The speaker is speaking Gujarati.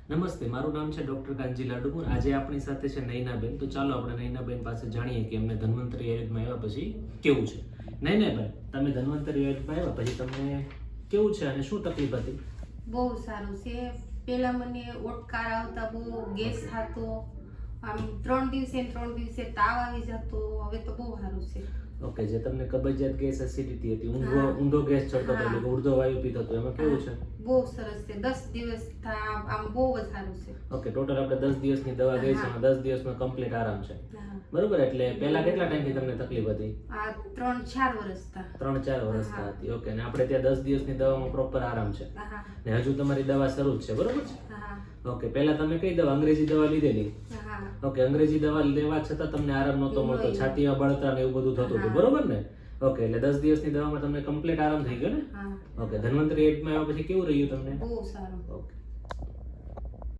નમસ્તે, મારું નામ છે ડોક્ટર કાંજીલા ડુમુર. આજે આપણી સાથે છે નયનાબેન. તો ચાલો આપણે નયનાબેન પાસે જાણીએ કે એમને ધન્વંતરી આયુર્વેદમાં આવ્યા પછી કેવું છે. નયનાબેન, તમે ધન્વંતરી આયુર્વેદમાં આવ્યા પછી તમને કેવું છે અને શું તકલીફ હતી? બહુ સારું છે. પેલા મને ઓટકાર આવતા, બહુ ગેસ થતો, આમ 3 દિવસે તાવ આવી જતો. હવે તો બહુ સારું છે. ઓકે, જે તમને કબજિયાત ગેસ એસિડિટી હતી, ઊંધો ગેસ ચડતો હતો, એટલે ઉર્ધ્વ વાયુ પીતો હતો, એમાં કેવું છે? બહુ સરસ છે. 10 દિવસ આમ બહુ જ સારું છે. ઓકે, ટોટલ આપણે 10 દિવસની દવા ગઈ છે અને 10 દિવસમાં કમ્પ્લીટ આરામ છે, બરોબર? એટલે પહેલા કેટલા ટાઈમથી તમને તકલીફ હતી? આ 3-4 વર્ષ થા. 3-4 વર્ષથી હતી. ઓકે, અને આપણે ત્યાં 10 દિવસની દવામાં પ્રોપર આરામ છે ને હજુ તમારી દવા શરૂ જ છે, બરોબર છે? ઓકે, પહેલા તમે કઈ દવા, અંગ્રેજી દવા લીધેલી? ઓકે, અંગ્રેજી દવા લેવા છતાં તમને આરામ નહોતો મળતો, છાતીમાં બળતરા ને એવું બધું થતું હતું, બરોબર ને? ઓકે, એટલે 10 દિવસની દવામાં તમને કમ્પ્લીટ આરામ થઈ ગયો ને? ઓકે, ધન્વંતરી આયુર્વેદમાં આવ્યા પછી કેવું રહ્યું તમને? બહુ સારું. ઓકે.